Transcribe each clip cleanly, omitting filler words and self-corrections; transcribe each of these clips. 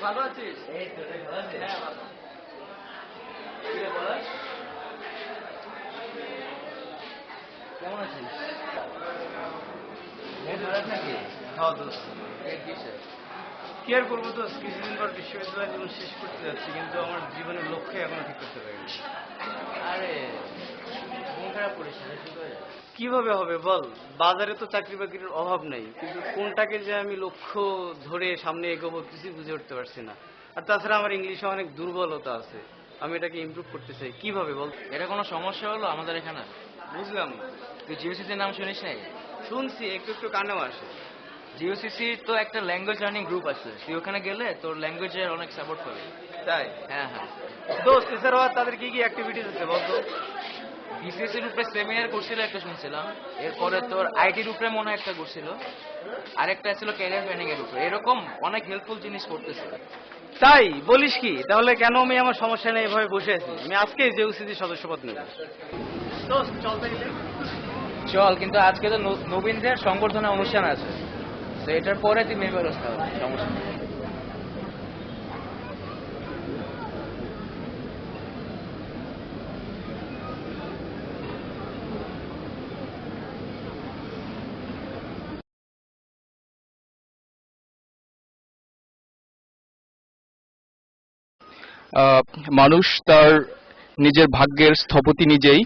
ভালো আছিস? এই তো রে, ভালো আছিস? হ্যাঁ ভালো। কি রে বলাস? কেমন আছিস? নেট খারাপ নাকি? হ্যাঁ দোস্ত, নেট কিসের? কি আর করবো দোস্ত, কিছুদিন পর বিশ্ববিদ্যালয় জীবন শেষ করতে যাচ্ছি, কিন্তু আমার জীবনের লক্ষ্য এখনো ঠিক করতে পারিনি। আরে মন খারাপ করিস না, ঠিক হয়ে যাবে। কিভাবে হবে বল? বাজারে তো চাকরি বাকরির অভাব নেই, কিন্তু কোনটাকে যে আমি লক্ষ্য ধরে সামনে এগোবো কিছুই বুঝে উঠতে পারছি না। আর তাছাড়া আমার ইংলিশে অনেক দুর্বলতা আছে, আমি এটাকে ইমপ্রুভ করতে চাই। কিভাবে বল? এটা কোনো সমস্যা হলো আমাদের এখানে? বুঝলাম না। তুই জিওসিসির নাম শুনিস নাই? শুনছি, একটু একটু কানেও আসে। জিওসিসির তো একটা ল্যাঙ্গুয়েজ লার্নিং গ্রুপ আছে, তুই ওখানে গেলে তোর ল্যাঙ্গুয়েজের অনেক সাপোর্ট পাবে। তাই? হ্যাঁ হ্যাঁ। দোস্ত, এছাড়াও আর তাদের কি কি অ্যাক্টিভিটিস আছে বলতো? বিসিএস এর উপরে সেমিনার করছিল একটা শুনছিলাম, এরপরে তোর আইটির উপরে মনে হয় একটা করছিল, আরেকটা ছিল ক্যারিয়ার প্ল্যানিং এর উপরে। এরকম অনেক হেল্পফুল জিনিস করতেছে। তাই বলিস কি? তাহলে কেন আমি আমার সমস্যা নেই এভাবে বসে আছি? আমি আজকেই জেউসিসি সদস্যপদ নেব। দোস্ত চল তাইলে। চল, কিন্তু আজকে তো নবীনদের সংবর্ধনা অনুষ্ঠান আছে, তো এটার পরে তুই মেয়ে ব্যবস্থা হবে, সমস্যা নেই। আহ, মানুষ তার নিজের ভাগ্যের স্থপতি নিজেই,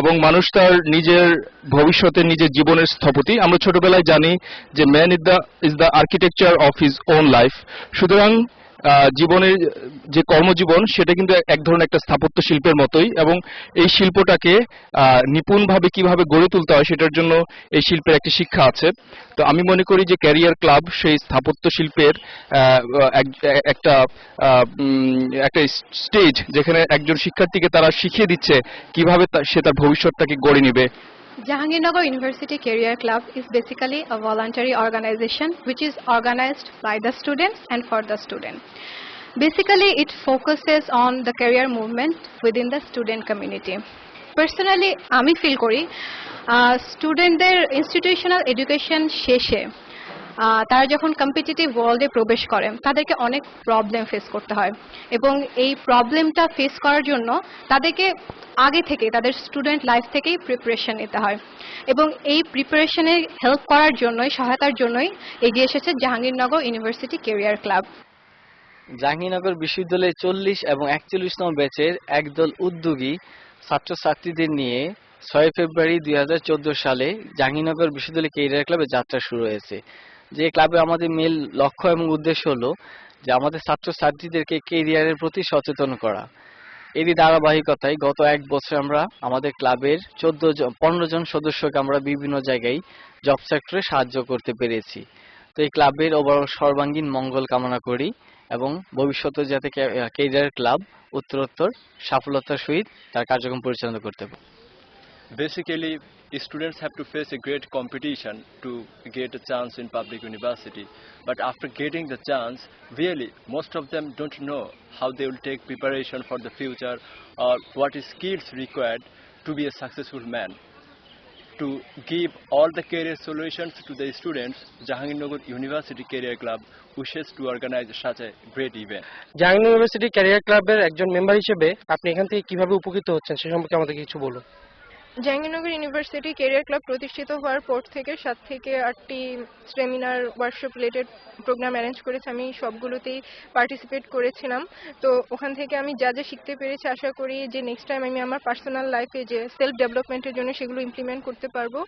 এবং মানুষ তার নিজের ভবিষ্যতের নিজের জীবনের স্থপতি। আমরা ছোটবেলায় জানি যে man is the architecture of his own life. সুতরাং জীবনের যে কর্মজীবন সেটা কিন্তু এক ধরনের একটা স্থাপত্য শিল্পের মতোই, এবং এই শিল্পটাকে নিপুণভাবে কিভাবে গড়ে তুলতে হয় সেটার জন্য এই শিল্পের একটি শিক্ষা আছে। তো আমি মনে করি যে ক্যারিয়ার ক্লাব সেই স্থাপত্য শিল্পের আহ, একটা একটা স্টেজ, যেখানে একজন শিক্ষার্থীকে তারা শিখিয়ে দিচ্ছে কিভাবে সে তার ভবিষ্যৎটাকে গড়ে নেবে। Jahangirnagar University Career Club is basically a voluntary organization which is organized by the students and for the student. Basically, it focuses on the career movement within the student community. Personally, আমি feel করি স্টুডেন্টদের institutional education শেষে তারা যখন competitive ওয়ার্ল্ডে প্রবেশ করে তাদেরকে অনেক প্রবলেম ফেস করতে হয়, এবং এই প্রবলেমটা ফেস করার জন্য তাদেরকে আগে থেকে তাদের স্টুডেন্ট লাইফ থেকেই প্রিপারেশন নিতে হয়, এবং এই প্রিপারেশনে হেল্প করার জন্যই, সহায়তার জন্যই এগিয়ে এসেছে Jahangirnagar university career club. Jahangirnagar বিশ্ববিদ্যালয়ের 40 এবং 41তম ব্যাচের একদল উদ্যোগী ছাত্রছাত্রীদের নিয়ে 6 ফেব্রুয়ারি 2014 সালে জাহাঙ্গীরনগর বিশ্ববিদ্যালয় ক্যারিয়ার ক্লাবে যাত্রা শুরু হয়েছে। যে ক্লাবে আমাদের মূল লক্ষ্য এবং উদ্দেশ্য হলো যে আমাদের ছাত্রছাত্রীদেরকে ক্যারিয়ারের প্রতি সচেতন করা। এরই ধারাবাহিকতায় গত এক বছর আমরা আমাদের ক্লাবের 15 জন সদস্যকে আমরা বিভিন্ন জায়গায় জব সেক্টরে সাহায্য করতে পেরেছি। তো এই ক্লাবের ওভারঅল সর্বাঙ্গীন মঙ্গল কামনা করি, এবং ভবিষ্যতে যাতে ক্যারিয়ার ক্লাব উত্তরোত্তর সফলতার সহিত তার কার্যক্রম পরিচালনা করতে পারে। Basically, students have to face a great competition to get a chance in public university. But after getting the chance, really, most of them don't know how they will take preparation for the future or what is skills required to be a successful man. To give all the career solutions to the students, Jahangirnagar University Career Club wishes to organize such a great event. Jahangirnagar university career ক্লাবের একজন member হিসেবে আপনি এখান থেকে কিভাবে উপকৃত হচ্ছেন সে সম্পর্কে আমাদের কিছু বলুন। জাহাঙ্গীরনগর ইউনিভার্সিটি ক্যারিয়ার ক্লাব প্রতিষ্ঠিত হওয়ার পর থেকে 7 থেকে 8টি seminar workshop related program arrange করেছে, আমি সবগুলোতেই পার্টিসিপেট করেছিলাম। তো ওখান থেকে আমি যা যা শিখতে পেরেছি, আশা করি যে নেক্সট টাইম আমি আমার পার্সোনাল লাইফে যে সেলফ ডেভেলপমেন্টের জন্য সেগুলো ইমপ্লিমেন্ট করতে পারবো।